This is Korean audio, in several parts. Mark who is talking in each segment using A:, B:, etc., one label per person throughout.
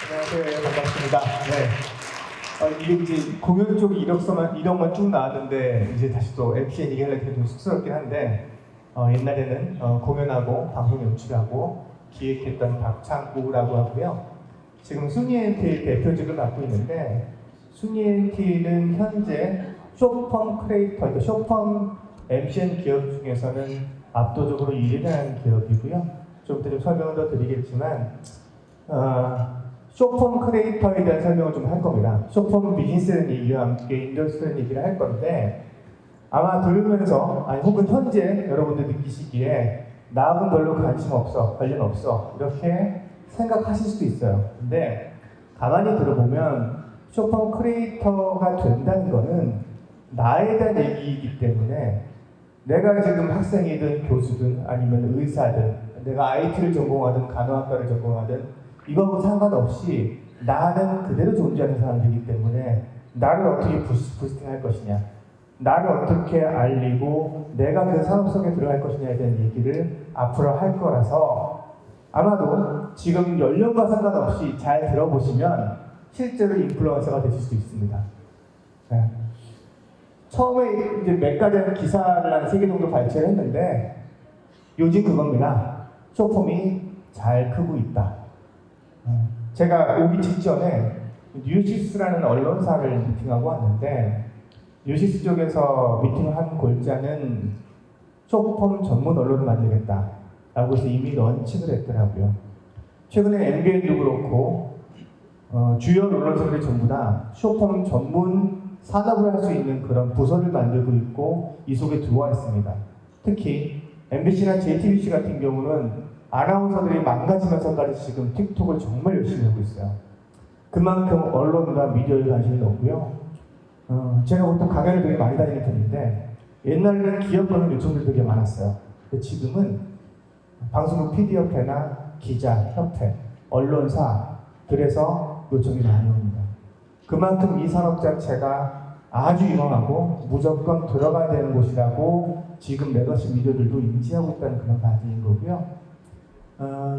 A: 안녕하세요. 반갑습니다. 네. 이게 이제 공연 쪽 이력만 쭉 나왔는데, 이제 다시 또 MCN 얘기하려니까 좀 쑥스럽긴 한데, 옛날에는 공연하고 방송 연출하고 기획했던 박창구라고 하고요. 지금 순이엔티 대표직을 맡고 있는데, 순이엔티는 현재 쇼펌 크리에이터, 그러니까 쇼펌 MCN 기업 중에서는 압도적으로 1위라는 기업이고요. 좀 이따 좀 설명을 더 드리겠지만, 쇼폼 크리에이터에 대한 설명을 좀 할 겁니다. 쇼폼 비즈니스라는 얘기와 함께 인더스트리라는 얘기를 할 건데, 아마 들으면서, 아니 혹은 현재 여러분들 느끼시기에 나하고는 별로 관심 없어, 관련 없어, 이렇게 생각하실 수도 있어요. 근데 가만히 들어보면 쇼폼 크리에이터가 된다는 거는 나에 대한 얘기이기 때문에, 내가 지금 학생이든 교수든 아니면 의사든, 내가 IT를 전공하든 간호학과를 전공하든 이거하고 상관없이 나는 그대로 존재하는 사람들이기 때문에 나를 어떻게 부스팅할 것이냐, 나를 어떻게 알리고 내가 그 산업 속에 들어갈 것이냐에 대한 얘기를 앞으로 할 거라서, 아마도 지금 연령과 상관없이 잘 들어보시면 실제로 인플루언서가 되실 수 있습니다. 네. 처음에 이제 몇 가지 기사를 한 3개 정도 발췌를 했는데, 요즘 그겁니다. 쇼폼이 잘 크고 있다. 제가 오기 직전에 뉴시스라는 언론사를 미팅하고 왔는데, 뉴시스 쪽에서 미팅을 한 골자는 쇼폼 전문 언론을 만들겠다 라고 해서 이미 런칭을 했더라고요. 최근에 MBN도 그렇고 주요 언론사들이 전부 다 쇼폼 전문 산업을 할 수 있는 그런 부서를 만들고 있고 이 속에 들어와 있습니다. 특히 MBC나 JTBC 같은 경우는 아나운서들이 망가지면서까지 지금 틱톡을 정말 열심히 하고 있어요. 그만큼 언론과 미디어에 관심이 높고요. 제가 보통 강연을 되게 많이 다니는 편인데, 옛날에는 기업과는 요청들이 되게 많았어요. 근데 지금은 방송국 PD협회나 기자협회, 언론사, 그래서 요청이 많이 옵니다. 그만큼 이 산업 자체가 아주 유망하고 무조건 들어가야 되는 곳이라고 지금 매거신 미디어들도 인지하고 있다는 그런 가정인 거고요.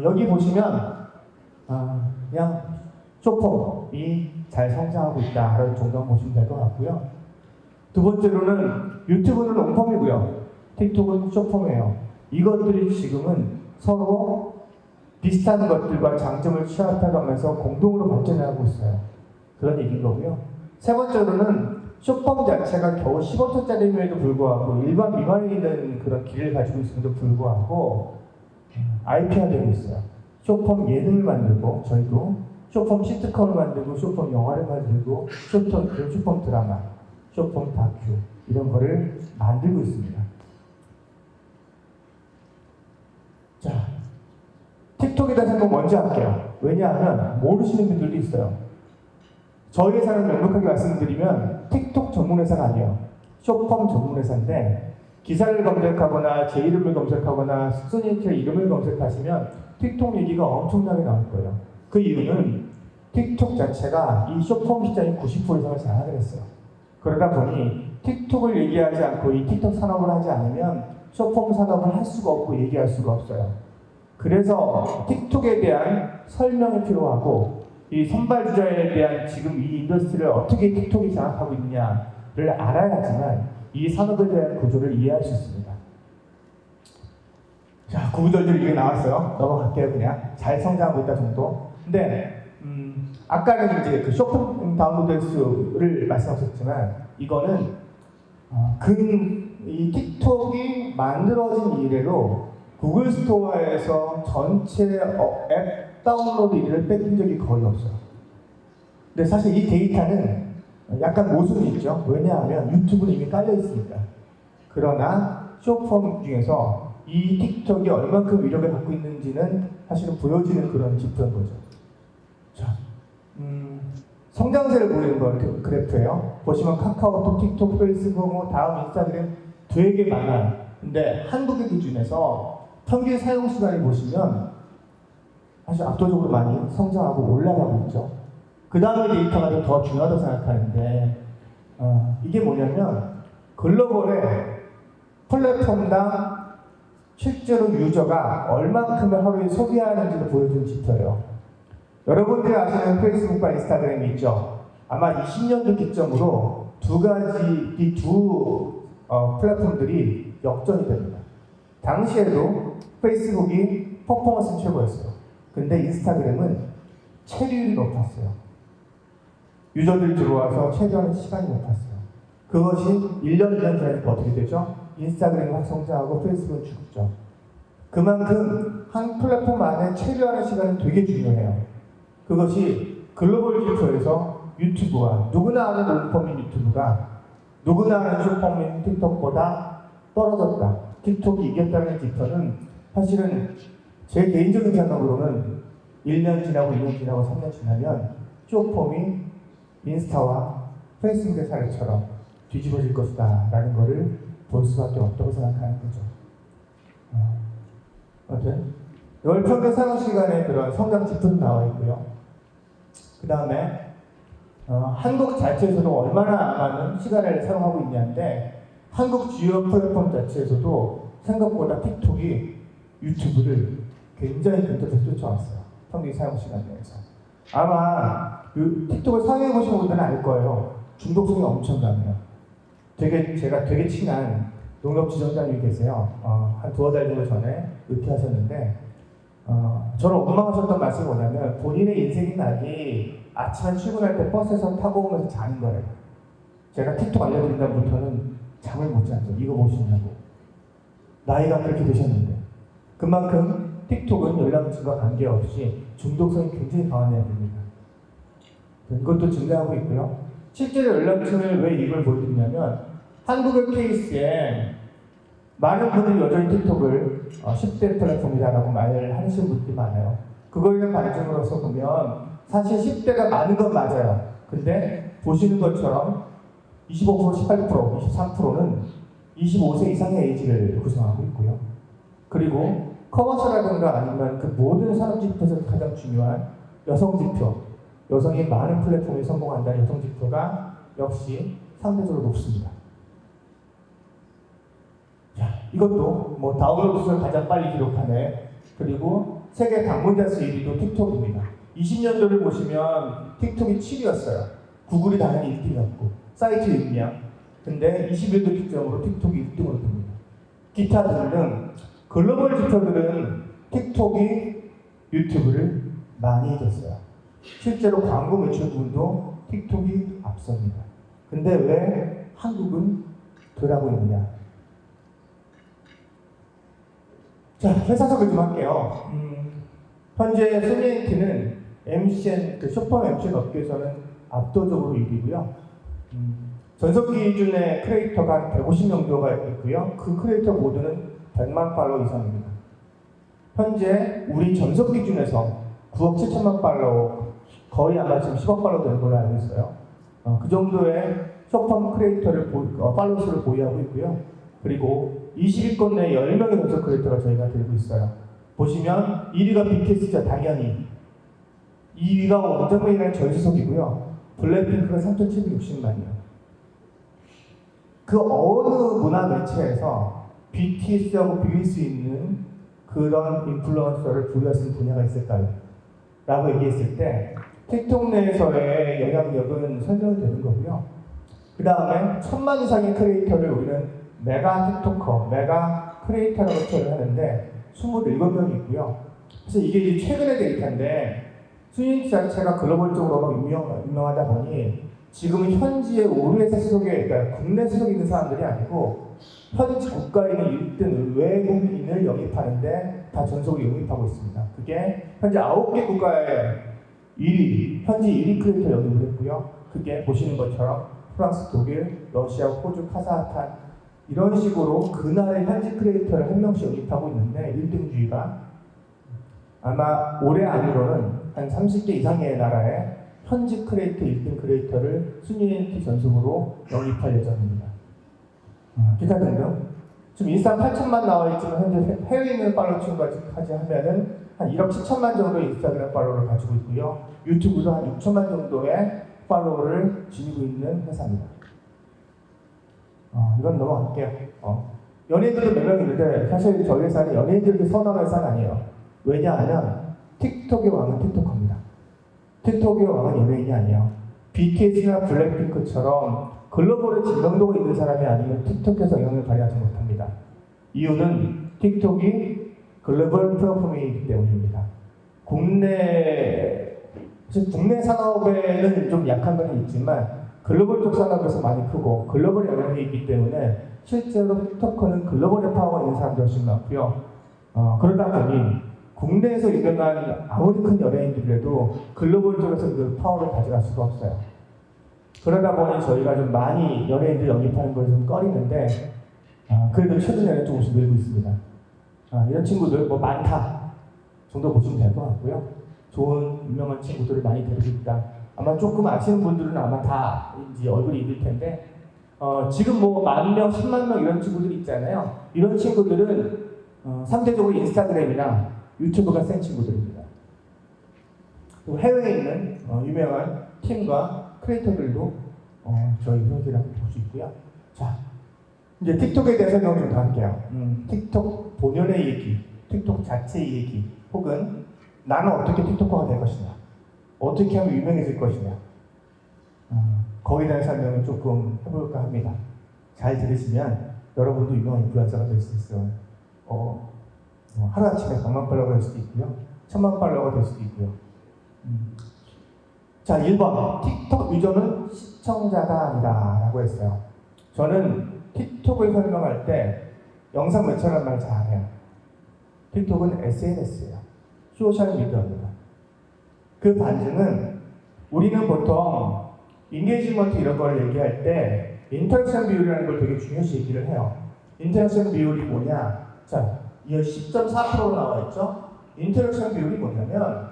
A: 여기 보시면 그냥 쇼폼이 잘 성장하고 있다라는 정도 보시면 될 것 같고요. 두 번째로는 유튜브는 롱폼이고요. 틱톡은 쇼폼이에요. 이것들이 지금은 서로 비슷한 것들과 장점을 취합해가면서 공동으로 발전하고 있어요. 그런 얘기인 거고요. 세 번째로는 쇼폼 자체가 겨우 15초짜리임에도 불구하고 일반 미만에 있는 그런 길을 가지고 있음에도 불구하고 IP화되고 있어요. 쇼폼 예능을 만들고, 저희도 쇼폼 시트콤을 만들고, 쇼폼 영화를 만들고, 쇼폼 드라마, 쇼폼 다큐 이런 거를 만들고 있습니다. 자, 틱톡에 대해서 한번 먼저 할게요. 왜냐하면 모르시는 분들도 있어요. 저희 회사는 명백하게 말씀드리면 틱톡 전문 회사가 아니에요. 쇼폼 전문 회사인데, 기사를 검색하거나 제 이름을 검색하거나 순이엔티의 이름을 검색하시면 틱톡 얘기가 엄청나게 나올 거예요. 그 이유는 틱톡 자체가 이 쇼폼 시장의 90% 이상을 장악을 했어요. 그러다 보니 틱톡을 얘기하지 않고 이 틱톡 산업을 하지 않으면 쇼폼 산업을 할 수가 없고 얘기할 수가 없어요. 그래서 틱톡에 대한 설명이 필요하고, 이 선발주자에 대한 지금 이 인더스트리를 어떻게 틱톡이 장악하고 있느냐를 알아야지만 이 산업에 대한 구조를 이해할 수 있습니다. 자, 구구절절 이게 나왔어요. 넘어갈게요. 그냥 잘 성장하고 있다 정도. 근데 아까는 이제 그 쇼폼 다운로드 수를 말씀하셨지만, 이거는 이 틱톡이 만들어진 이래로 구글 스토어에서 전체 앱 다운로드 1위를 뺏긴 적이 거의 없어요. 근데 사실 이 데이터는 약간 모순이 있죠. 왜냐하면 유튜브는 이미 깔려 있으니까. 그러나 쇼폼 중에서 이 틱톡이 얼만큼 위력을 갖고 있는지는 사실은 보여지는 그런 지표인 거죠. 자, 성장세를 보이는 건 그래프예요. 보시면 카카오톡, 틱톡, 페이스북, 다음 인스타그램 되게 많아요. 근데 한국의 기준에서 평균 사용 시간을 보시면 사실 압도적으로 많이 성장하고 올라가고 있죠. 그 다음에 데이터가 더 중요하다고 생각하는데, 이게 뭐냐면 글로벌의 플랫폼당 실제로 유저가 얼만큼을 하루에 소비하는지를 보여주는 지표예요. 여러분들이 아시는 페이스북과 인스타그램이 있죠. 아마 20년도 기점으로 이 두 플랫폼들이 역전이 됩니다. 당시에도 페이스북이 퍼포먼스 최고였어요. 근데 인스타그램은 체류율이 높았어요. 유저들이 들어와서 체류하는 시간이 높았어요. 그것이 1년 전에 어떻게 되죠? 인스타그램이 확 성장하고 페이스북은 죽죠. 그만큼 한 플랫폼 안에 체류하는 시간은 되게 중요해요. 그것이 글로벌 지표에서 유튜브와 누구나 아는 롱폼인 유튜브가 누구나 아는 숏폼인 틱톡보다 떨어졌다. 틱톡이 이겼다는 지표는 사실은 제 개인적인 생각으로는 1년 지나고 2년 지나고 3년 지나면 숏폼이 인스타와 페이스북의 사례처럼 뒤집어질 것이다 라는 것을 볼 수밖에 없다고 생각하는 거죠. 아무튼 월 평균 사용 시간에 그런 성장 지표도 나와 있고요. 그 다음에 한국 자체에서도 얼마나 많은 시간을 사용하고 있냐인데 한국 주요 플랫폼 자체에서도 생각보다 틱톡이 유튜브를 굉장히 근접해서 쫓아왔어요. 평균 사용 시간 내에서. 아마 틱톡을 사용해 보신 분들은 알 거예요. 중독성이 엄청 강해요. 제가 되게 친한 농협 지점장님이 계세요. 한 두어 달 정도 전에 은퇴하셨는데 저를 원망하셨던 말씀이 뭐냐면 본인의 인생의 낙이 아침에 출근할 때 버스에서 타고 오면서 자는 거예요. 제가 틱톡 알려드린 다음부터는 잠을 못 자죠. 이거 보시냐고. 나이가 그렇게 되셨는데 그만큼 틱톡은 연락처가 관계없이 중독성이 굉장히 강한 앱입니다. 이것도 증가하고 있고요. 실제로 연락처를 왜 이걸 보여드리냐면 한국의 케이스에 많은 분들이 여전히 틱톡을 10대 플랫폼이다라고 말을 하시는 분들이 많아요. 그거에 대한 반증으로서 보면 사실 10대가 많은 건 맞아요. 근데 보시는 것처럼 25%, 18%, 23%는 25세 이상의 에이지를 구성하고 있고요. 그리고 커머스라든가 아니면 그 모든 산업 지표에서 가장 중요한 여성 지표, 여성이 많은 플랫폼에 성공한다는 여성 지표가 역시 상대적으로 높습니다. 자, 이것도 뭐 다운로드 수를 가장 빨리 기록한 앱, 그리고 세계 방문자 수 1위도 틱톡입니다. 20년도를 보시면 틱톡이 7위였어요. 구글이 당연히 1등이었고 사이트 유입량. 근데 21도 기점으로 틱톡이 1등으로 듭니다. 기타 등등 글로벌 지표들은 틱톡이 유튜브를 많이 이겼어요. 실제로 광고 매출 부분도 틱톡이 앞섭니다. 근데 왜 한국은 덜하고 있느냐? 자, 회사 소개 좀 할게요. 현재 소니엔티는 MCN, 숏폼 MCN 업계에서는 압도적으로 1위고요. 전성기 기준의 크리에이터가 한 150명 정도가 있고요. 그 크리에이터 모두는 100만 팔로워 이상입니다. 현재 우리 전성 기준에서 9억 7천만 팔로워, 거의 아마 지금 10억 팔로워 되는 걸로 알고 있어요. 그 정도의 숏폼 크리에이터를 팔로워 수를 보유하고 있고요. 그리고 20위권 내 10명의 전속 크리에이터가 저희가 들고 있어요. 보시면 1위가 BTS죠, 당연히. 2위가 원정맨이라는 전소속이고요. 블랙핑크가 3,760만이요. 그 어느 문화 매체에서 BTS하고 비빌 수 있는 그런 인플루언서를 부여할 수 있는 분야가 있을까요? 라고 얘기했을 때 틱톡 내에서의 영향력은 설명이 되는 거고요. 그 다음에 1000만 이상의 크리에이터를 우리는 메가 틱토커, 메가 크리에이터라고 표현을 하는데 27명이 있고요. 그래서 이게 이제 최근의 데이터인데 수익 자체가 글로벌적으로 유명하다 보니 지금 현지의 우리 회사 소속에, 그러니까 국내 소속에 있는 사람들이 아니고 현지 국가에 있는 1등 외국인을 영입하는데 다 전속을 영입하고 있습니다. 그게 현재 9개 국가에 1위, 현지 1위 크리에이터 영입을 했고요. 그게 보시는 것처럼 프랑스, 독일, 러시아, 호주, 카자흐스탄 이런 식으로 그 나라의 현지 크리에이터를 한 명씩 영입하고 있는데 1등주의가 아마 올해 안으로는 한 30개 이상의 나라에 현지 크리에이터 1등 크리에이터를 순위엔티 전속으로 영입할 예정입니다. 기타 등등. 지금 인스타 8천만 나와 있지만 현재 해외에 있는 팔로워 층까지 하면은 한 1억 7천만 정도의 인스타그램 팔로워를 가지고 있고요. 유튜브도 한 6천만 정도의 팔로워를 지니고 있는 회사입니다. 이건 넘어갈게요. 연예인들도 몇 명 있는데 사실 저희 회사는 연예인들에게 선호하는 회사는 아니에요. 왜냐하면 틱톡의 왕은 틱톡커입니다. 틱톡의 왕은 연예인이 아니에요. BTS나 블랙핑크처럼 글로벌의知명도가 있는 사람이 아니면 틱톡에서 영향을 발휘하지 못합니다. 이유는 틱톡이 글로벌 플랫폼이기 때문입니다. 국내 산업에는 좀 약한 면이 있지만 글로벌적 산업에서 많이 크고 글로벌 영향력이 있기 때문에 실제로 틱톡커는 글로벌의 파워가 있는 사람들이 훨씬 많고요. 그러다 보니 국내에서 유명한 아무리 큰 연예인들이라도 글로벌 쪽에서 그 파워를 가져갈 수가 없어요. 그러다 보니 저희가 좀 많이 연예인들 영입하는 걸 좀 꺼리는데 그래도 최근에는 조금씩 늘고 있습니다. 이런 친구들 뭐 많다 정도 보시면 될 것 같고요. 좋은 유명한 친구들을 많이 데리고 있다. 아마 조금 아시는 분들은 아마 다 이제 얼굴이 있을 텐데 지금 뭐 10,000명, 100,000명 이런 친구들이 있잖아요. 이런 친구들은 상대적으로 인스타그램이나 유튜브가 센 친구들입니다. 또 해외에 있는 유명한 팀과 크리에이터들도 저희 회사랑 볼 수 있고요. 자, 이제 틱톡에 대해서 좀 더 할게요. 틱톡 본연의 얘기, 틱톡 자체의 얘기, 혹은 나는 어떻게 틱톡커가 될 것이냐, 어떻게 하면 유명해질 것이냐, 거기에 대한 설명을 조금 해볼까 합니다. 잘 들으시면 여러분도 유명한 인플루언서가 될 수 있어요. 하루아침에 100만 팔로워가 될 수도 있고요. 1000만 팔로워가 될 수도 있고요. 자, 1번. 틱톡 유저는 시청자가 아니다 라고 했어요. 저는 틱톡을 설명할 때 영상 매체라는 말 잘해요. 틱톡은 SNS예요. 소셜미디어입니다. 그 반증은 우리는 보통 인게이지먼트 이런 걸 얘기할 때 인터랙션 비율이라는 걸 되게 중요시 얘기를 해요. 인터랙션 비율이 뭐냐? 자, 이 10.4%로 나와 있죠? 인터랙션 비율이 뭐냐면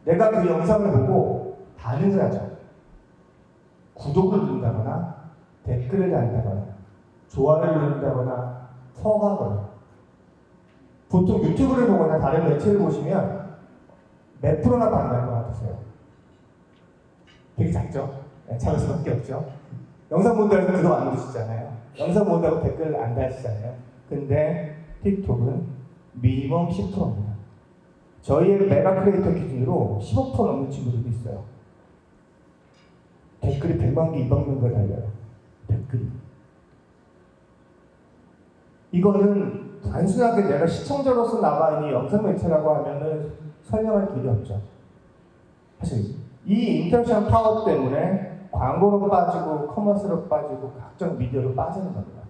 A: 내가 그 영상을 보고 반응을 하죠. 구독을 누른다거나 댓글을 달다거나 좋아요를 누른다거나 퍼가거나 보통 유튜브를 보거나 다른 매체를 보시면 몇 프로나 반응할 것 같으세요? 되게 작죠? 작을 수밖에 없죠. 영상 본다고 구독 안 누르시잖아요. 영상 본다고 댓글 안 달시잖아요. 근데 틱톡은 미니멈 10%입니다. 저희의 메가 크리에이터 기준으로 15% 넘는 친구들도 있어요. 댓글이 100만 개, 200만 개 달려요. 댓글이. 이거는 단순하게 내가 시청자로서 나가 있는 영상 매체라고 하면은 설명할 길이 없죠. 사실 이 인터랙션 파워 때문에 광고로 빠지고 커머스로 빠지고 각종 미디어로 빠지는 겁니다.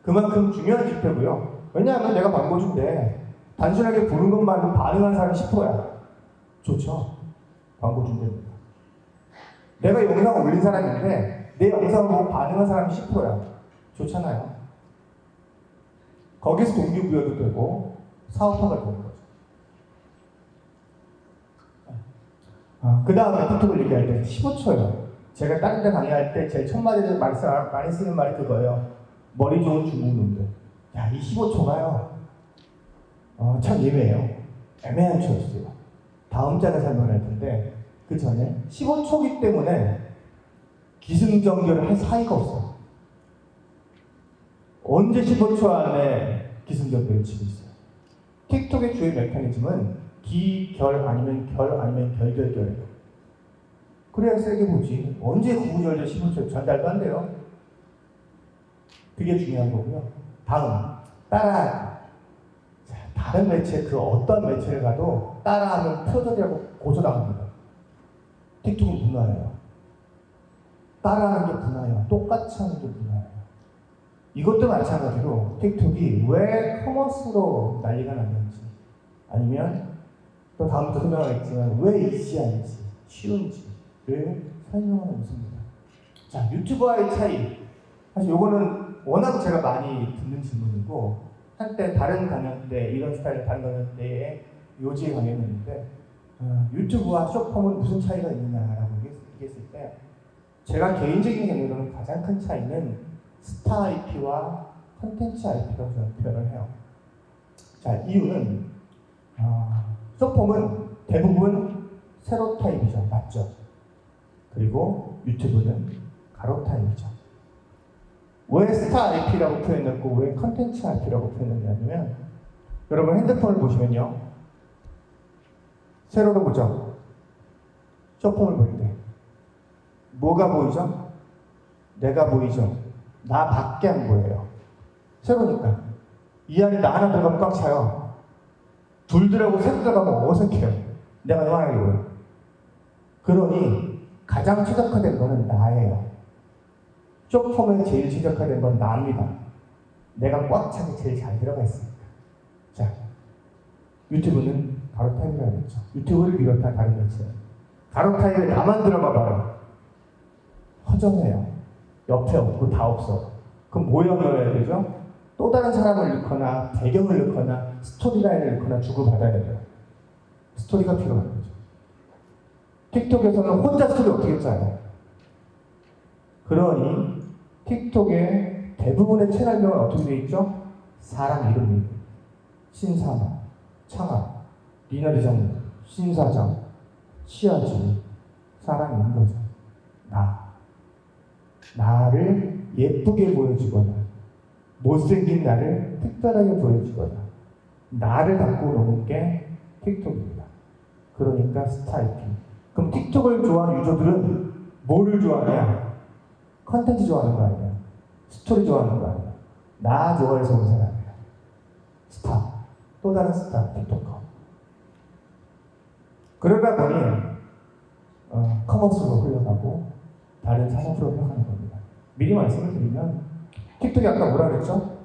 A: 그만큼 중요한 지표고요. 왜냐하면 내가 광고주인데 단순하게 보는 것만으로 반응하는 사람이 10%야. 좋죠. 광고주인입니다. 내가 영상을 올린 사람인데 내 영상을 보고 반응한 사람이 10%야. 좋잖아요. 거기서 동기부여도 되고 사업화가 되는 거죠. 그 다음에 틱톡을 얘기할 때 15초예요. 제가 다른 데 강의할 때 제일 첫 마디에서 많이 쓰는 말이 그거예요. 머리 좋은 중국 놈들. 야, 이 15초가요. 참 예매해요. 애매한 초였어요. 다음 장에 설명할 텐데 그 전에 15초기 때문에 기승전결을 할 사이가 없어요. 언제 15초 안에 기승전결을 치고 있어요. 틱톡의 주요 메커니즘은 기결 아니면 결 아니면 결결결이에요. 그래야 세게 보지. 언제 구구절절 15초 전달도 안 돼요. 그게 중요한 거고요. 다음, 따라하기. 자, 다른 매체, 그 어떤 매체를 가도 따라하면 표절이라고 고소당합니다. 틱톡은 문화예요. 따라하는 게 문화예요. 똑같이 하는 게 문화예요. 이것도 마찬가지로 틱톡이 왜 커머스로 난리가 났는지 아니면 또 다음부터 설명하겠지만 왜 이지한지 쉬운지를 설명하는 것입니다. 자, 유튜버와의 차이. 사실 요거는 워낙 제가 많이 듣는 질문이고 한때 다른 강연 때 이런 스타일의 다른 강연 때에 요지에 강연했는데 유튜브와 숏폼은 무슨 차이가 있느냐라고 얘기했을 때 제가 개인적인 견해로는 가장 큰 차이는 스타 IP와 컨텐츠 IP라고 저는 표현을 해요. 자, 이유는 숏폼은 대부분 세로 타입이죠. 맞죠? 그리고 유튜브는 가로 타입이죠. 왜 스타 IP라고 표현했고 왜 컨텐츠 IP라고 표현했냐면 여러분 핸드폰을 보시면요. 세로로 보죠. 쇼폼을 볼 때. 뭐가 보이죠? 내가 보이죠? 나밖에 안 보여요. 새로니까. 이 안에 나 하나 들어가면 꽉 차요. 둘들하고 셋 들어가면 어색해요. 내가 요만하게 보여요. 그러니 가장 최적화된 거는 나예요. 쇼폼에 제일 최적화된 건 나입니다. 내가 꽉 차게 제일 잘 들어가 있으니까. 자, 유튜브는 가로타임이라고 했죠. 유튜브를 비롯한 다른 매체. 가로타임에 나만 들어가 봐요. 허전해요. 옆에 없고 다 없어. 그럼 뭐 넣어야 되죠? 또 다른 사람을 넣거나 배경을 넣거나 스토리라인을 넣거나 주고받아야 돼요. 스토리가 필요한 거죠. 틱톡에서는 혼자 스토리 어떻게 짜요? 그러니 틱톡의 대부분의 채널명은 어떻게 되어 있죠? 사람 이름이 신사마, 창아, 리나리정, 신사장, 시아지, 사람인 거죠. 나를 예쁘게 보여주거나 못생긴 나를 특별하게 보여주거나 나를 갖고 노는 게 틱톡입니다. 그러니까 스타이핑. 그럼 틱톡을 좋아하는 유저들은 뭐를 좋아하냐? 컨텐츠 좋아하는 거 아니야? 스토리 좋아하는 거 아니야? 나 좋아해서 온 사람이야. 스타. 또 다른 스타, 틱톡커. 그러다 보니 커머스로 흘러가고 다른 산업으로 흘러가는 겁니다. 미리 말씀을 드리면 틱톡이 아까 뭐라 그랬죠?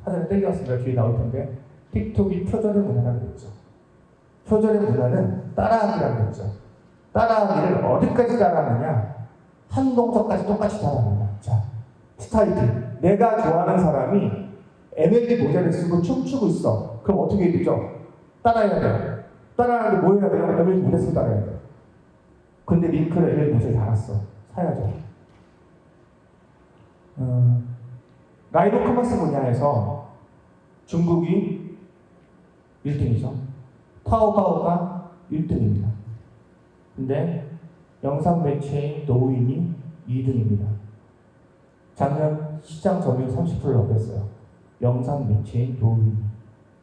A: 사전에 땡겨왔습니다. 뒤에 나올 텐데 틱톡이 표절의 문화라고 그랬죠. 표절의 문화는 따라하기라고 그랬죠. 따라하기를 어디까지 따라하느냐? 한 동작까지 똑같이 따라하느냐? 자, 스타이핑. 내가 좋아하는 사람이 MLB 모자를 쓰고 춤추고 있어. 그럼 어떻게 해야 되죠? 따라해야 돼요. 따라하는데 뭐 해야 돼요? MLB 모자 쓰고 따라해야 돼요. 근데 링크를 MLB 모자에 달았어. 사야죠. 라이브 커머스 분야에서 중국이 1등이죠. 타오바오가 1등입니다. 근데 영상 매체인 도우인이 2등입니다. 작년 시장 점유율 30%를 넘겼어요. 영상 매체인 도우인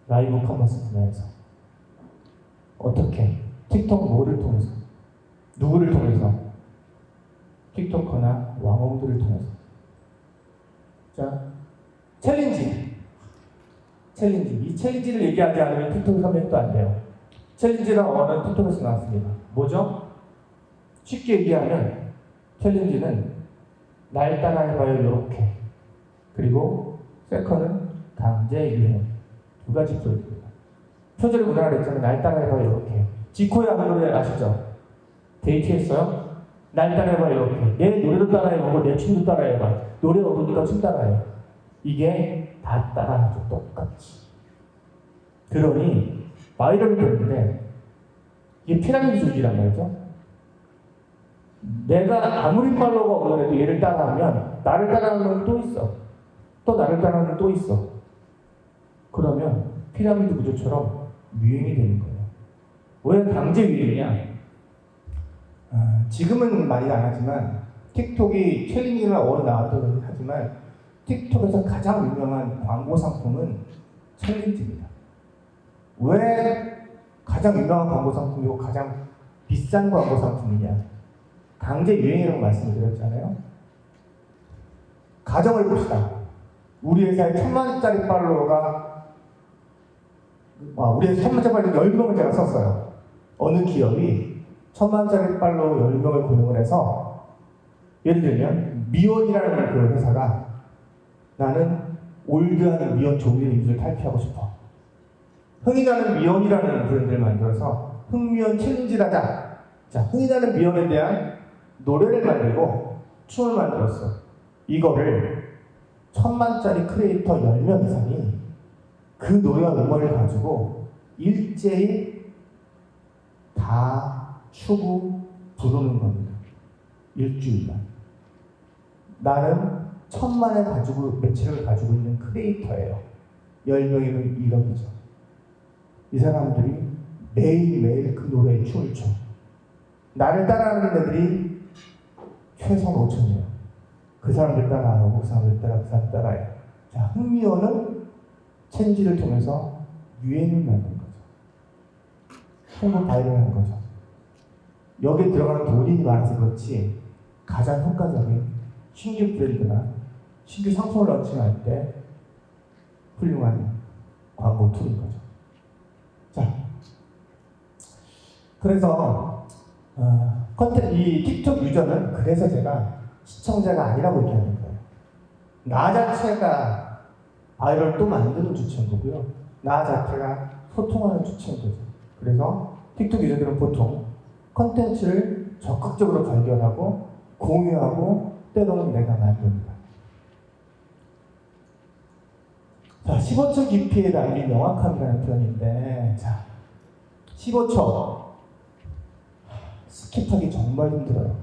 A: 라이브 커머스 분야에서. 어떻게? 틱톡 뭐를 통해서? 누구를 통해서? 틱톡커나 왕홍들을 통해서. 자, 챌린지. 이 챌린지를 얘기하지 않으면 틱톡 선명도 안 돼요. 챌린지라는 언어는 틱톡에서 나왔습니다. 뭐죠? 쉽게 얘기하면 챌린지는 날 따라해봐요 이렇게. 그리고 세컨은 강제 유행. 두 가지 프로입니다. 표절의 문화를 했잖아요. 날 따라해봐요 이렇게. 지코의 아는 노래 아시죠? 데이트했어요? 날 따라해봐 이렇게. 내 노래도 따라해보고 내 춤도 따라해봐. 노래 얻으니까 춤 따라해. 이게 다 따라하죠. 똑같이. 그러니 바이럴이 되는데 이게 피라미드주의란 말이죠. 내가 아무리 팔로워가 없더라도 얘를 따라하면 나를 따라하는 놈이 또 있어. 또 나를 따라하는 놈이 또 있어. 그러면 피라미드 구조처럼 유행이 되는 거예요. 왜 강제 유행이냐? 지금은 많이 안 하지만 틱톡이 챌린지나 어디 나왔다고 하지만 틱톡에서 가장 유명한 광고 상품은 챌린지입니다. 왜 가장 유명한 광고 상품이고 가장 비싼 광고 상품이냐? 강제 유행이라고 말씀을 드렸잖아요. 가정을 봅시다. 우리 회사에 1000만짜리 팔로워가 우리 회사 1000만짜리 팔로워 10명을 제가 썼어요. 어느 기업이 1000만짜리 팔로워 10명을 고용을 해서 예를 들면 미원이라는 그 회사가 나는 올드한 미원 조미료 유저를 탈피하고 싶어. 흥이 나는 미원이라는 브랜드를 만들어서 흥미원 챌린지를 하자. 자, 흥이 나는 미원에 대한 노래를 만들고 춤을 만들었어. 이거를 1000만짜리 크리에이터 10명 이상이 그 노래와 음원을 가지고 일제히 다 추고 부르는 겁니다. 일주일간. 나는 1000만을 가지고 매체를 가지고 있는 크리에이터예요. 10명이면 1억이죠. 이 사람들이 매일매일 그 노래에 춤을 춰. 나를 따라하는 애들이 최소한 5천이에요. 그 사람들 따라하고 그 사람들 따라해요. 자, 흥미어는 챌린지를 통해서 유행을 만든 거죠. 한국 바이럴한 거죠. 여기에 들어가는 돈이 많아서 그렇지 가장 효과적인 신규 브랜드나 신규 상품을 런칭할 때 훌륭한 광고 툴인 거죠. 자, 그래서 이 틱톡 유저는 그래서 제가 시청자가 아니라고 얘기하는 거예요. 나 자체가 바이럴 또 만드는 주체인 거고요. 나 자체가 소통하는 주체인 거죠. 그래서 틱톡 유저들은 보통 컨텐츠를 적극적으로 발견하고 공유하고 때로는 내가 만듭니다. 자, 15초 깊이에 담긴 명확함이라는 표현인데, 자, 15초 스킵하기 정말 힘들어요.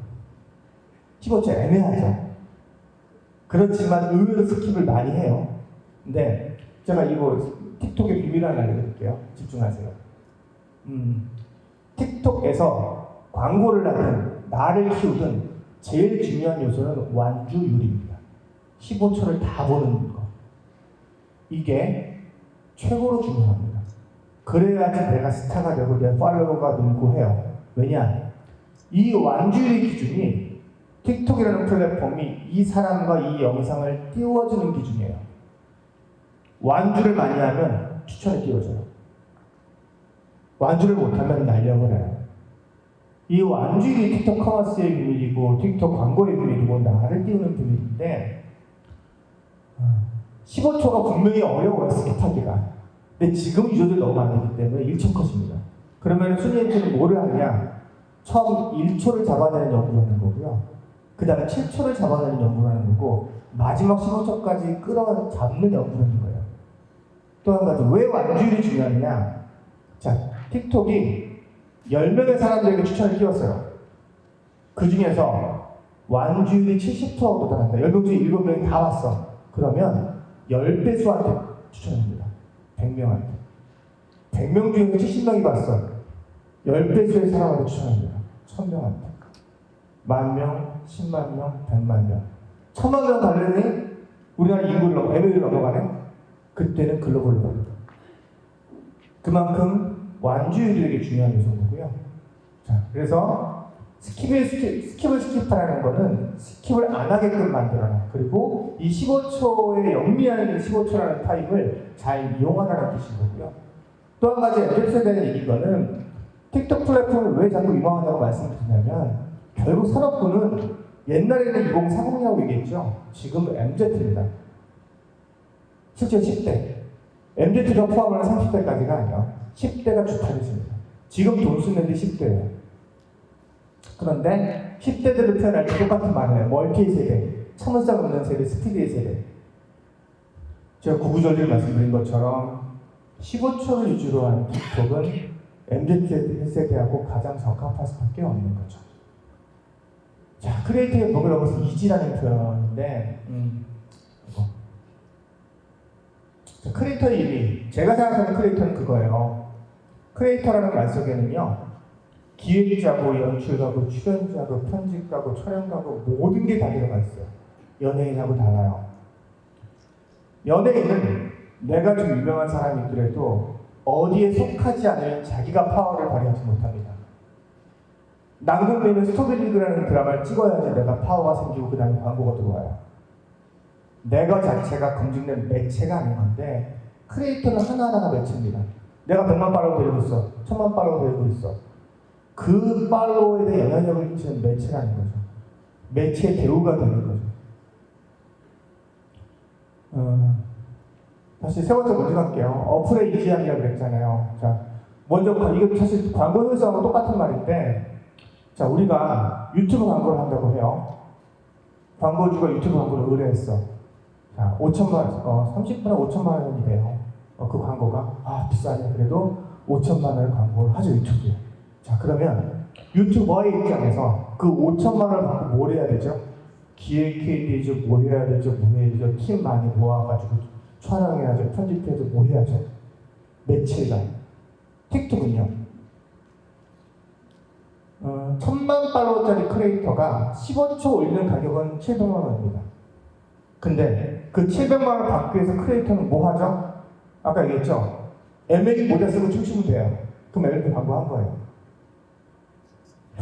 A: 15초 애매하죠. 그렇지만 의외로 스킵을 많이 해요. 근데 제가 이거 틱톡의 비밀을 하나 알려드릴게요. 집중하세요. 틱톡에서 광고를 하든 나를 키우든 제일 중요한 요소는 완주율입니다. 15초를 다 보는 거. 이게 최고로 중요합니다. 그래야지 내가 스타가 되고 내 팔로워가 늘고 해요. 왜냐? 이 완주율의 기준이 틱톡이라는 플랫폼이 이 사람과 이 영상을 띄워주는 기준이에요. 완주를 많이 하면 추천에 띄워줘요. 완주를 못하면 날려버려요. 이 완주율이 틱톡 커머스의 비밀이고 틱톡 광고의 비밀이고 나를 띄우는 비밀인데 15초가 분명히 어려워요, 스킵하기가. 근데 지금 유저들이 너무 많기 때문에 1초 컷입니다. 그러면 순위엔트는 뭐를 하느냐? 처음 1초를 잡아내는 연구를 하는 거고요. 그 다음에 7초를 잡아내는 연구를 하는 거고 마지막 15초까지 끌어잡는 연구를 하는 거예요. 또 한 가지, 왜 완주율이 중요하냐? 자, 틱톡이 10명의 사람들에게 추천을 띄웠어요. 그 중에서 완주율이 70%가 도달한다. 10명 중에 7명이 다 왔어. 그러면 10배수한테 추천합니다. 100명한테. 100명 중에 70명이 봤어. 10배수의 사람한테 추천합니다. 1000명한테. 10,000명, 10만 명, 100만 명. 1000만 명 가려니 우리나라 인구를 MA를 넘어가네? 그때는 글로벌로 갑니다. 그만큼 완주율이 되게 중요한 요소인 거고요. 자, 그래서 스킵을 스킵하라는 거는 스킵을 안 하게끔 만들어라. 그리고 이 15초의 영리한 15초라는 타임을 잘 이용하라는 뜻인 거고요. 또 한 가지 MZ에 대한 얘기는 틱톡 플랫폼을 왜 자꾸 유망하다고 말씀드리냐면 결국 산업군은 옛날에는 2030이라고 얘기했죠. 지금 MZ입니다. 실제 10대. MZ가 포함하는 30대까지가 아니에요. 10대가 주탄이십니다. 지금 돈 쓰는 게 10대예요. 그런데 10대들을 표현할 때 똑같은 말을 해요. 멀티 세대, 참을성 없는 세대, 스피드의 세대. 제가 구구절절 말씀드린 것처럼 15초를 위주로 하는 틱톡은 MZ세대하고 가장 적합할 수밖에 없는 거죠. 자, 크리에이터의 벽을 넘어서 이지라는 표현인데, 이거. 자, 크리에이터의 의미. 제가 생각하는 크리에이터는 그거예요. 크리에이터라는 말 속에는요, 기획자고, 연출가고, 출연자고, 편집가고, 촬영가고, 모든 게 다 들어가 있어요. 연예인하고 달라요. 연예인은 내가 좀 유명한 사람이더라도 어디에 속하지 않으면 자기가 파워를 발휘하지 못합니다. 남궁민은 스토리리그라는 드라마를 찍어야지 내가 파워가 생기고 그 다음에 광고가 들어와요. 내가 자체가 검증된 매체가 아닌 건데 크리에이터는 하나하나가 매체입니다. 내가 100만 팔로워 데리고 있어. 1000만 팔로워 데리고 있어. 그 팔로워에 대해 영향력을 미치는 매체라는 거죠. 매체의 대우가 되는 거죠. 다시 세 번째 먼저 갈게요. 어플의 이지함이라고 그랬잖아요. 자, 먼저 이거 사실 광고 효율성하고 똑같은 말인데, 자, 우리가 유튜브 광고를 한다고 해요. 광고주가 유튜브 광고를 의뢰했어. 자, 30분에 5천만 원이래요. 그 광고가 비싸네. 그래도 5천만 원의 광고를 하죠, 유튜브에. 자, 그러면 유튜버의 입장에서 그 5천만 원을 받고 뭘 해야 되죠? 기획해야 되죠, 뭐 해야 되죠, 뭐 해야 되죠. 팀 많이 모아가지고 촬영해야죠, 편집해야죠, 뭐 해야죠. 매체가. 틱톡은요. 1000만 팔로워짜리 크리에이터가 15초 올리는 가격은 700만 원입니다. 근데 그 700만 원 받기 위해서 크리에이터는 뭐 하죠? 아까 얘기했죠? MLB 모자 쓰고 춤추면 돼요. 그럼 MLB 광고 한 거예요.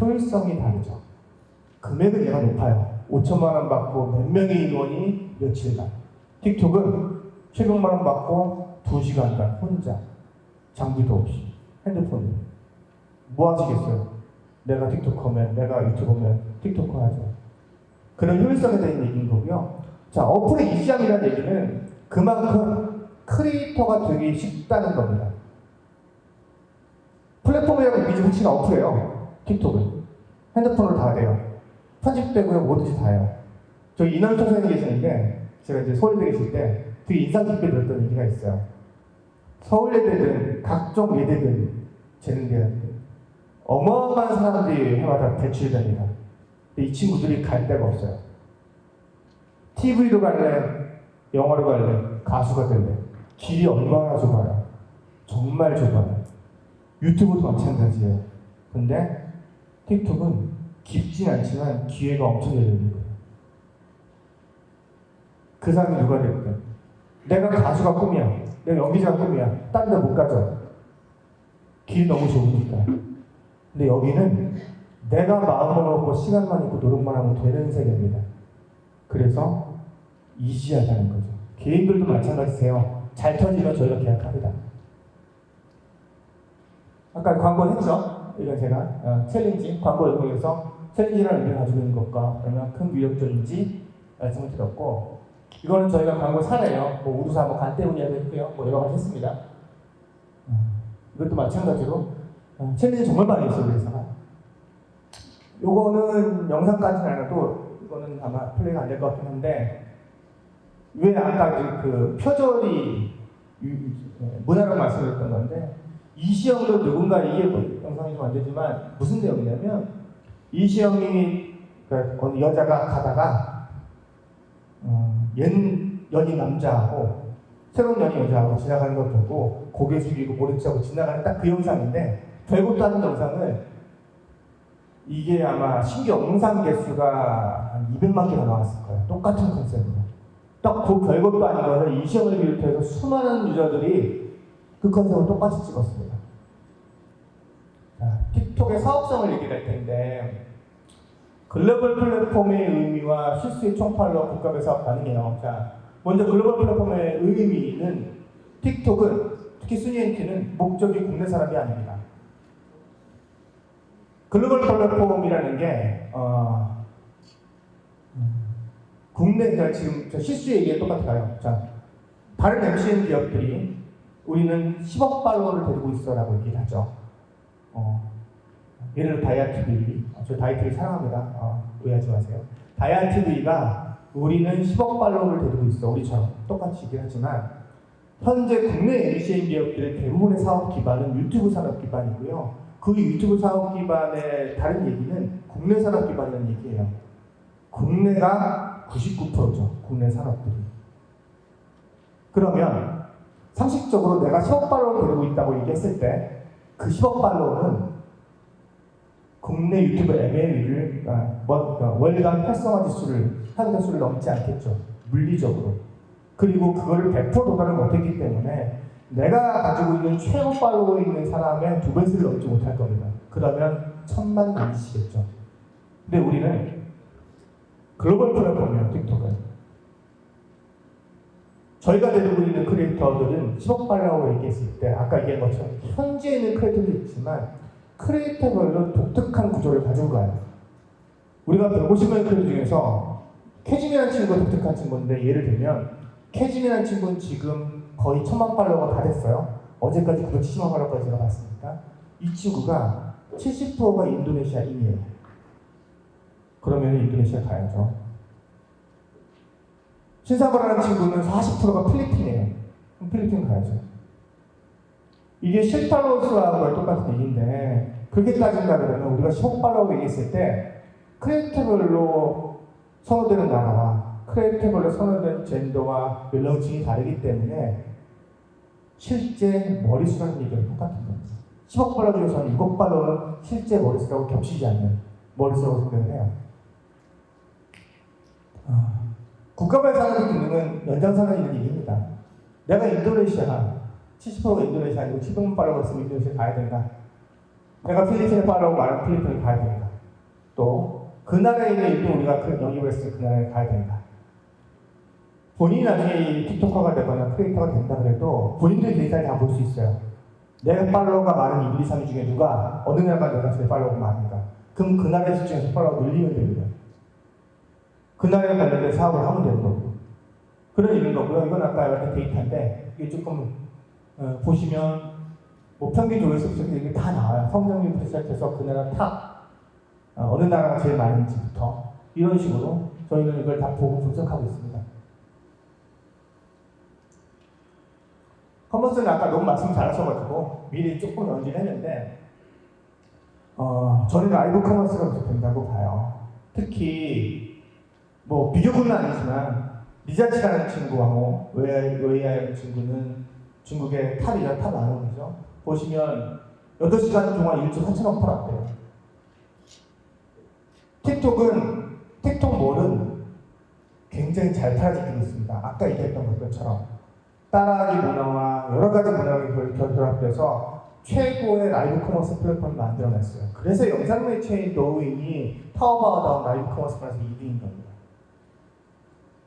A: 효율성이 다르죠. 금액은 얘가 높아요. 5천만 원 받고 몇 명의 인원이 며칠간. 틱톡은 700만 원 받고 2시간간 혼자. 장비도 없이. 핸드폰으로. 뭐 하시겠어요? 내가 틱톡커면, 내가 유튜버면 틱톡커 하죠. 그런 효율성에 대한 얘기인 거고요. 자, 어플의 이시함이라는 얘기는 그만큼 크리에이터가 되기 쉽다는 겁니다. 플랫폼이라고 이미지 붙이는 어플이에요. 틱톡은. 핸드폰으로 다 돼요. 편집되고요, 뭐든지 다 해요. 저희 인원총 선생님이 계시는데, 제가 이제 서울대 계실 때 되게 인상 깊게 들었던 얘기가 있어요. 서울예대든 각종 예대든 재능대학들 어마어마한 사람들이 해마다 배출이 됩니다. 근데 이 친구들이 갈 데가 없어요. TV로 갈래, 영화로 갈래, 가수가 될래. 길이 얼마나 좁아요. 정말 좁아요. 유튜브도 마찬가지예요. 근데 틱톡은 깊진 않지만 기회가 엄청 열리는 거예요. 그 사람이 누가 됐든 내가 가수가 꿈이야, 내가 연기자가 꿈이야, 딴 데 못 가죠. 길이 너무 좁으니까. 근데 여기는 내가 마음을 먹고 시간만 있고 노력만 하면 되는 세계입니다. 그래서 이지하다는 거죠. 개인들도 마찬가지세요. 잘 터지면 저희가 계약합니다. 아까 광고 했죠? 이건 제가 챌린지, 광고 영역에서 챌린지라는 의미를 가지고 있는 것과 얼마큼 위력적인지 말씀을 드렸고, 이거는 저희가 광고 사례요. 뭐 우두사, 뭐 간때문 이야기 했고요. 뭐 여러 가지 했습니다. 이것도 마찬가지로 챌린지 정말 많이 있어요. 그래서 요거는 영상까지는 안 해도 이거는 아마 플레이가 안 될 것 같긴 한데, 왜 아까 그 표절이 문화라고 말씀드렸던 건데, 이시영도 누군가 이게 영상이 좀 안 되지만 무슨 내용이냐면, 이시영이 어느 여자가 가다가 옛 연인 남자하고 새로운 연인 여자하고 지나가는 걸 보고 고개 숙이고 모래치하고 지나가는 딱 그 영상인데, 별것도 아닌 영상을 이게 아마 신규 영상 개수가 한 200만 개가 나왔을 거예요. 똑같은 컨셉으로. 딱 그 별것도 아닌 것을 이시영을 비롯해서 수많은 유저들이 그 컨셉을 똑같이 찍었습니다. 자, 틱톡의 사업성을 얘기할 텐데, 글로벌 플랫폼의 의미와 실수의 총팔로 국가별 사업 가능해요. 자, 먼저 글로벌 플랫폼의 의미는, 틱톡은, 특히 순위엔티는 목적이 국내 사람이 아닙니다. 글로벌 플랫폼이라는 게 국내, 지금 저 실수 얘기에 똑같아요. 자, 다른 MCN 기업들이 우리는 10억 팔로워를 데리고 있어라고 얘기를 하죠. 예를 들어 다이아TV, 저 다이아TV 사랑합니다. 오해하지 마세요. 다이아TV가 우리는 10억 팔로워를 데리고 있어, 우리처럼 똑같이 얘기를 하지만, 현재 국내 MCN 기업들의 대부분의 사업 기반은 유튜브 산업 기반이고요. 그 유튜브 사업 기반의 다른 얘기는 국내 산업 기반이라는 얘기예요. 국내가 99%죠. 국내 산업들이. 그러면 상식적으로 내가 10억 팔로워를 데리고 있다고 얘기했을 때 그 10억 팔로워는 국내 유튜브 MAU를 월간 활성화 지수를, 하는 수를 넘지 않겠죠. 물리적으로. 그리고 그거를 100% 도달을 못했기 때문에 내가 가지고 있는 최고 팔로워에 있는 사람의 2배수를 넘지 못할 겁니다. 그러면 1000만 넘으시겠죠. 근데 우리는 글로벌 플랫폼이에요, 틱톡은. 저희가 데리고 있는 크리에이터들은 10억 팔로워 얘기했을 때, 아까 얘기한 것처럼 현재 있는 크리에이터도 있지만 크리에이터별로 독특한 구조를 가지고 가요. 우리가 150명의 크리에이터 중에서 캐짐이라는 친구가 독특한 친구인데, 예를 들면 캐짐이라는 친구는 지금 거의 1000만 팔로워가 다 됐어요. 어제까지 970만 팔로워까지 제가 봤으니까. 이 친구가 70%가 인도네시아인이에요. 그러면 인도네시아 가야죠. 신사바라는 친구는 40%가 필리핀이에요. 그럼 필리핀 가야죠. 이게 실팔로우스하고 똑같은 얘기인데, 그렇게 따진다 그러면 우리가 10억 팔로워 얘기했을 때 크리에이터별로 선호되는 나라와 크리에이터별로 선호되는 젠더와 연령층이 다르기 때문에 실제 머리수라는 얘기가 똑같은 겁니다. 10억 팔로워 중에서는 6억 팔로워는 실제 머리수라고 겹치지 않는 머리수라고 생각을 해요. 국가별 산업 기능은 연장선에 있는 얘기입니다. 내가 인도네시아, 70%가 인도네시아 아니고 700만 팔로워가 있으면 인도네시아 가야 된다. 내가 필리핀에 팔로우 말하면 필리핀에 가야 됩니다. 또 그 나라에 있는 일도 우리가 영입을 했을 때 그 나라에 가야 됩니다. 본인이 나중에 이 틱톡커가 되거나 크리에이터가 된다 그래도 본인들의 데이터를 다 볼 수 있어요. 내 팔로워가 많은 1, 2, 3위 중에 누가 어느 나라가 내가 제 팔로워가 많은가. 그럼 그 나라에 집중해서 팔로워가 늘리면 됩니다. 그 나라에 관련된 사업을 하면 되는 거고. 그런 일인 거고요. 이건 아까 말한 데이터인데 이게 조금 보시면 뭐 평균 조회수 이게 다 나와요. 성장률부터 시작해서 그 나라 탑 어느 나라가 제일 많은지부터 이런 식으로 저희는 이걸 다 보고 분석하고 있습니다. 커머스는 아까 너무 말씀 잘하셔가지고 미리 조금 연기를 했는데 저는 라이브 커머스가 더 된다고 봐요. 특히 뭐 비교군은 아니지만 리자치라는 친구하고 웨이아이라는 친구는 중국의 탑이죠. 탑 아나운서죠. 보시면 8시간 동안 1조 4천억 팔았대요. 틱톡몰은 굉장히 잘 팔아지고 있습니다. 아까 얘기했던 것처럼 따라하기 문화와 여러 가지 문화가 결합돼서 최고의 라이브 커머스 플랫폼을 만들어냈어요. 그래서 영상 매체인 노우인이 타오바오다운 라이브 커머스 플랫폼에서 2등인 겁니다.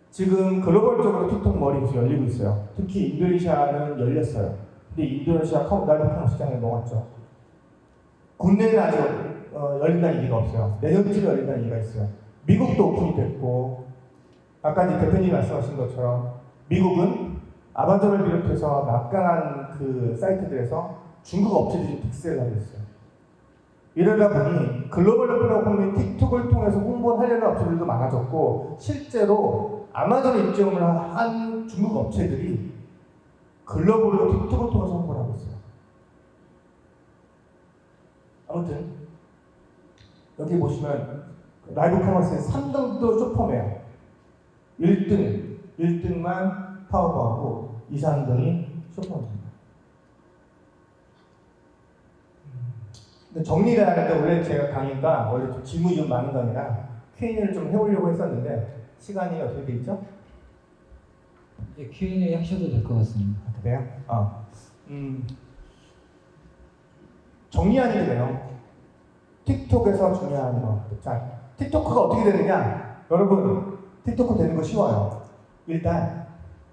A: 지금 글로벌적으로 틱톡몰이 계속 열리고 있어요. 특히 인도네시아는 열렸어요. 근데 인도네시아 라이브 커머스 시장에 먹었죠. 국내는 아직 열린다는 얘기가 없어요. 내년쯤에 열린다는 얘기가 있어요. 미국도 오픈이 됐고 아까 이제 대표님이 말씀하신 것처럼 미국은 아마존을 비롯해서 막강한 그 사이트들에서 중국 업체들이 득세를 하고 있어요. 이러다 보니 글로벌 플랫폼인 틱톡을 통해서 홍보를 하려는 업체들도 많아졌고 실제로 아마존에 입점을 한 중국 업체들이 글로벌로 틱톡을 통해서 홍보를 하고 있어요. 아무튼 여기 보시면 라이브 커머스의 3등도 쇼폼이에요. 1등만 타오바오고 2, 3등이 쇼폼입니다. 근데 정리를 하는데 원래 제가 강의가 원래 좀 질문이 좀 많은 강의라 Q&A를 좀 해보려고 했었는데 시간이 어떻게 돼 있죠?
B: 이제 Q&A 하셔도 될 것 같습니다.
A: 그래요? 정리하는 게 돼요. 틱톡에서 중요한 거. 자, 틱토크가 어떻게 되느냐? 여러분, 틱토크 되는 거 쉬워요. 일단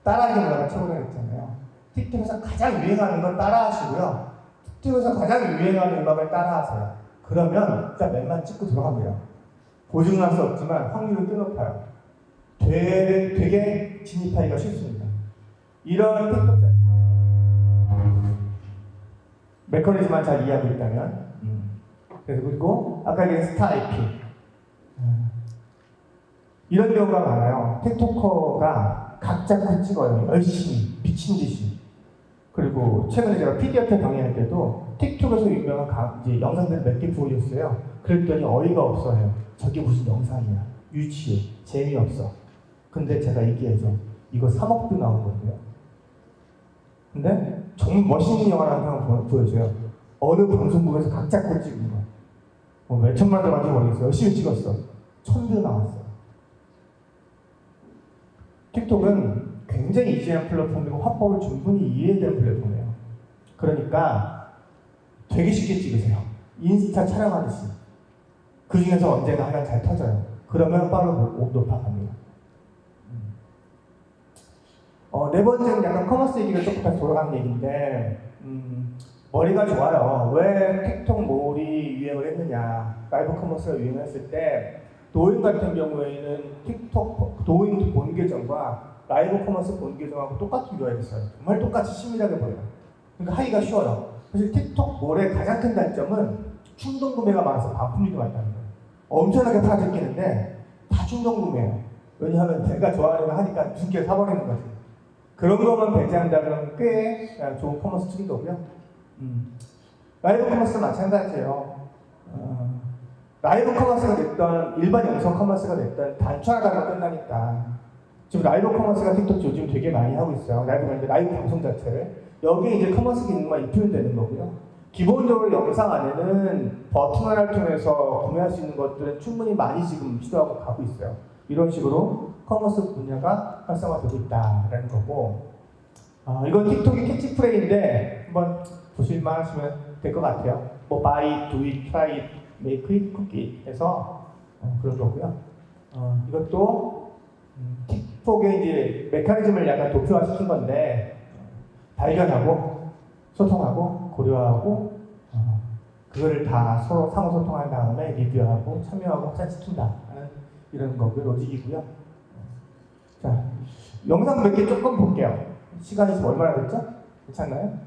A: 따라하기 문화가 최고라고 했잖아요. 틱톡에서 가장 유행하는 건 따라하시고요. 틱톡에서 가장 유행하는 음악을 따라하세요. 그러면 일단 맨만 찍고 들어갑니다. 보증할 수 없지만 확률은 꽤 높아요. 되게 진입하기가 쉽습니다. 이런 틱톡 자체 메커니즘만 잘 이해하고 있다면 그래서 그리고 아까 얘기한 스타 IP 이런 경우가 많아요. 틱토커가 각자 글 찍어요. 열심히 미친 듯이. 그리고 최근에 제가 PD한테 강의할 때도 틱톡에서 유명한 이제 영상들 몇 개 보여줬어요. 그랬더니 어이가 없어요. 저게 무슨 영상이야. 유치해. 재미없어. 근데 제가 얘기해줘. 이거 3억도 나오거든요. 근데 정말 멋있는 영화라는 걸 보여줘요. 어느 방송국에서 각자 걸 찍은 거. 몇 천만 원 가지고 모르겠어요. 열심히 찍었어. 1000뷰 나왔어요. 틱톡은 굉장히 이지한 플랫폼이고 화법을 충분히 이해된 플랫폼이에요. 그러니까 되게 쉽게 찍으세요. 인스타 촬영하듯이. 그 중에서 언제가 하나 잘 터져요. 그러면 바로 높아갑니다. 네 번째는 약간 커머스 얘기를 조금 다시 돌아가는 얘기인데 머리가 좋아요. 왜 틱톡몰이 유행을 했느냐. 라이브 커머스가 유행했을 때 도인 같은 경우에는 틱톡 도인 본 계정과 라이브 커머스 본 계정하고 똑같은 UI를 써요. 정말 똑같이 친밀하게 보여요. 그러니까 하기가 쉬워요. 사실 틱톡몰의 가장 큰 단점은 충동 구매가 많아서 반품률이 많다는 거예요. 엄청나게 팔아제끼는데 다 충동 구매예요. 왜냐하면 내가 좋아하는 거 하니까 두 개 사버리는 거지. 그런 것만 배제한다 그러면 꽤 좋은 커머스 측인 거고요. 라이브 커머스는 마찬가지예요. 라이브 커머스가 됐던 일반 영상 커머스가 됐던 단순하다고 끝나니까 지금 라이브 커머스가 틱톡 요즘 되게 많이 하고 있어요. 라이브 방송 자체를 여기에 이제 커머스 기능만 입히면 되는 거고요. 기본적으로 영상 안에는 버튼 하나를 통해서 구매할 수 있는 것들은 충분히 많이 지금 시도하고 가고 있어요. 이런 식으로 커머스 분야가 활성화되고 있다라는 거고 이건 틱톡의 캐치프레이인데 한번 보실만 하시면 될 것 같아요. 뭐 buy, do it, try it, make it, cookie 해서 그런 거고요. 이것도 틱톡의 이제 메커니즘을 약간 도표화시킨 건데 발견하고 소통하고 고려하고 그거를 다 서로 상호 소통한 다음에 리뷰하고 참여하고 확산시킨다 이런 거고요. 로직이고요. 자, 영상 몇 개 조금 볼게요. 시간이 지금 얼마나 됐죠? 괜찮나요?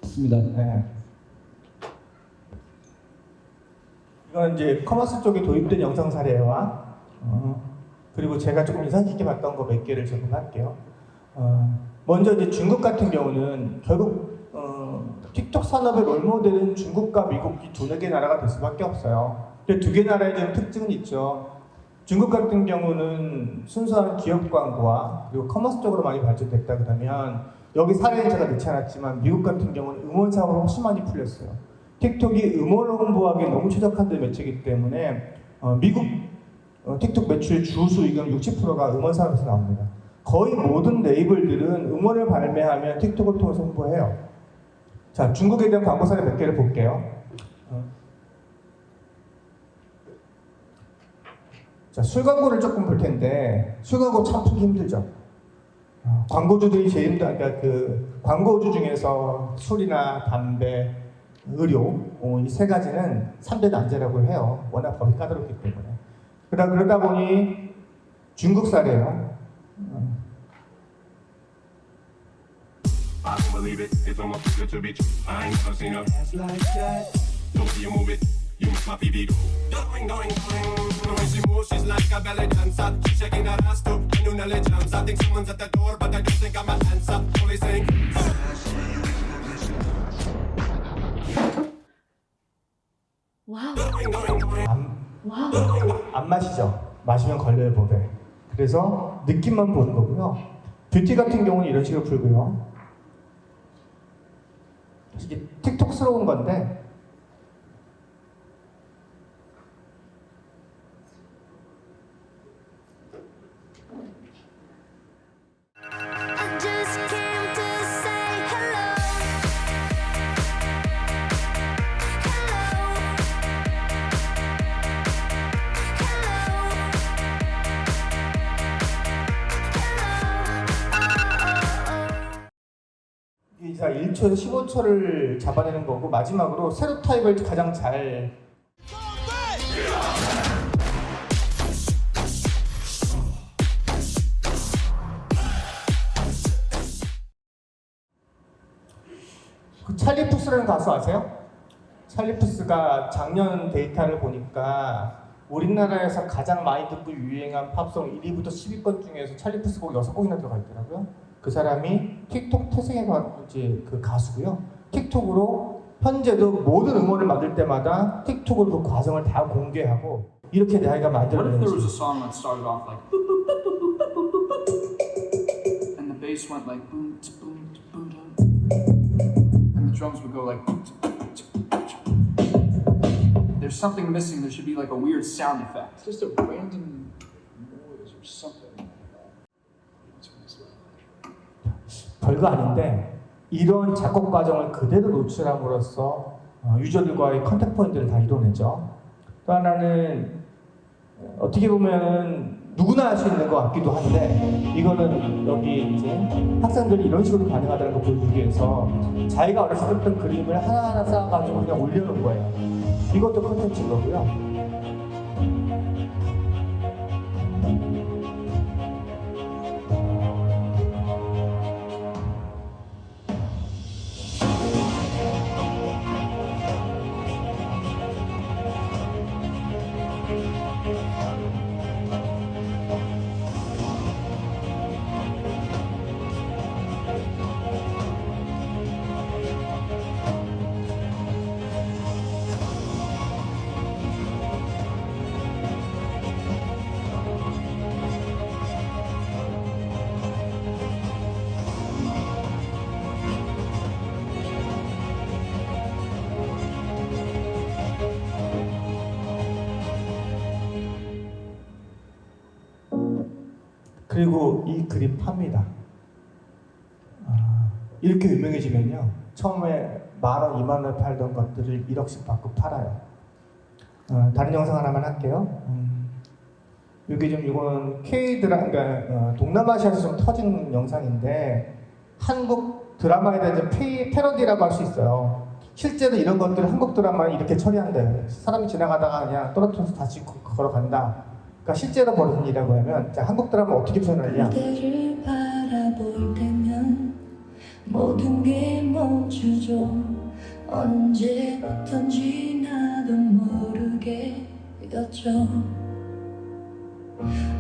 B: 좋습니다.
A: 네. 이건 이제 커머스 쪽에 도입된 영상 사례와 그리고 제가 조금 인상 깊게 봤던 거 몇 개를 제공할게요. 먼저 이제 중국 같은 경우는 결국 틱톡 산업의 롤모델은 중국과 미국 이 두 개 나라가 될 수밖에 없어요. 두 개 나라의 좀 특징은 있죠. 중국 같은 경우는 순수한 기업 광고와 그리고 커머스 쪽으로 많이 발전됐다 그러면 여기 사례는 제가 넣지 않았지만 미국 같은 경우는 음원 사업을 훨씬 많이 풀렸어요. 틱톡이 음원 홍보하기에 너무 최적화된 매체이기 때문에 미국 틱톡 매출 주 수익은 60%가 음원 사업에서 나옵니다. 거의 모든 레이블들은 음원을 발매하면 틱톡을 통해서 홍보해요. 자, 중국에 대한 광고 사례 몇 개를 볼게요. 자, 술 광고를 조금 볼 텐데 술 광고 참 풀기 힘들죠. 광고주들이 제일 힘들, 그러니까 그 광고주 중에서 술이나 담배, 의료 이 세 가지는 3대 난제라고 해요. 워낙 법이 까다롭기 때문에. 그러다 보니 중국 사례요.
C: I don't believe it, it's almost too good to be true. I ain't never seen a ass like that. Don't see you move it, you make my baby go. Going, going, going. The way she moves, she's like a belly dancer. She's shaking that ass too, and you nearly jumps. I think someone's at the door, but I don't think I'm an answer. Only saying.
D: 와우.
A: 안 마시죠? 마시면 걸려요, 법에. 그래서 느낌만 보는 거고요. 뷰티 같은 경우는 이런 식으로 풀고요. 이게 틱톡스러운 건데
D: I just came to say hello.
A: 이게 1초에서 15초를 잡아내는 거고 마지막으로 세로 타입을 가장 잘 그 찰리 푸스라는 가수 아세요? 찰리 푸스가 작년 데이터를 보니까 우리나라에서 가장 많이 듣고 유행한 팝송 1위부터 10위권 중에서 찰리 푸스 곡 6곡이나 들어가 있더라고요. 그 사람이 틱톡 태생의 이제 그 가수고요. 틱톡으로 현재도 모든 음원을 만들 때마다 틱톡으로 그 과정을 다 공개하고 이렇게 나이가
E: What if there was
A: 만들어내지.
E: a song that started off like boop, boop, boop, boop, boop, boop, boop, boop, boop, and the bass went like boom, tsk, boom, tsk, boom, boom, and the drums would go like boom, tsk, boom, tsk, boom, tsk. There's something missing. There should be like a weird sound effect. Just a random noise or something.
A: 별거 아닌데 이런 작곡 과정을 그대로 노출함으로써 유저들과의 컨택 포인트를 다 이뤄내죠. 또 하나는 어떻게 보면 누구나 할 수 있는 것 같기도 한데 이거는 여기 이제 학생들이 이런 식으로 가능하다는 걸 보여주기 위해서 자기가 어렸을 때 했던 그림을 하나하나 쌓아가지고 그냥 올려놓은 거예요. 이것도 컨텐츠인 거고요. 그리고 이 그림 팝니다. 이렇게 유명해지면요. 처음에 10,000원, 20,000원에 팔던 것들을 1억씩 받고 팔아요. 다른 영상 하나만 할게요. 여기 좀 이거는 그러니까 동남아시아에서 좀 터진 영상인데 한국 드라마에 대한 좀 패러디라고 할 수 있어요. 실제로 이런 것들을 한국 드라마에 이렇게 처리한대요. 사람이 지나가다가 그냥 떨어뜨려서 다시 걸어간다. 그러니까 실제로 벌어진 일이라고 하면 자, 한국 드라마 어떻게 표현하냐?
F: 그대를 바라볼 때면 모든 게 멈추죠. 언제부턴지 나도 모르게였죠.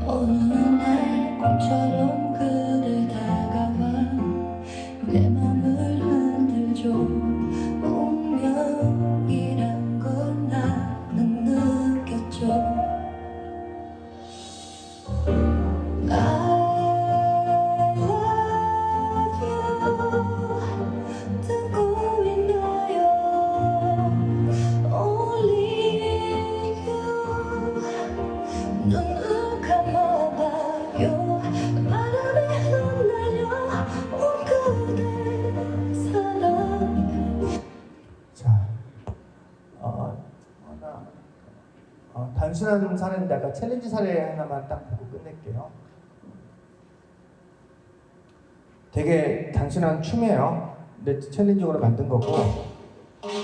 F: 어느 날 꿈처럼 그대 다가와 내 맘을 흔들죠. 운명이란 걸 나는 느꼈죠. I love you 듣고 있나요? Only you 눈을 감아봐요. 바람에 흩날려 온 그대 사랑.
A: 자, 단순한 사례인데 아까 챌린지 사례 하나만 딱 보고 끝낼게요. 되게 단순한 춤이에요. 근데 챌린징으로 만든 거고.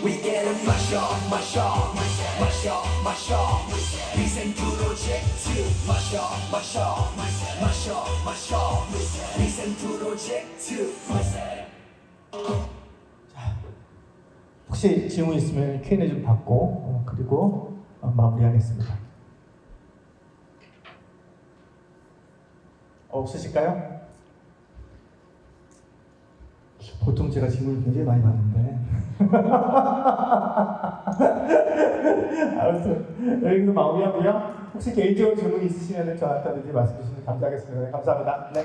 G: We get it 마셔 마셔 마셔 마셔 위생 프로젝트 마셔 마셔 마셔 마셔 위생 프로젝트
A: 혹시 질문 있으면 Q&A 좀 받고 그리고 마무리하겠습니다. 없으실까요? 보통 제가 질문을 굉장히 많이 받는데 아무튼 여기서 마무리하고요. 혹시 개인적으로 질문이 있으시면 저한테 말씀 주시면 감사하겠습니다. 감사합니다. 네.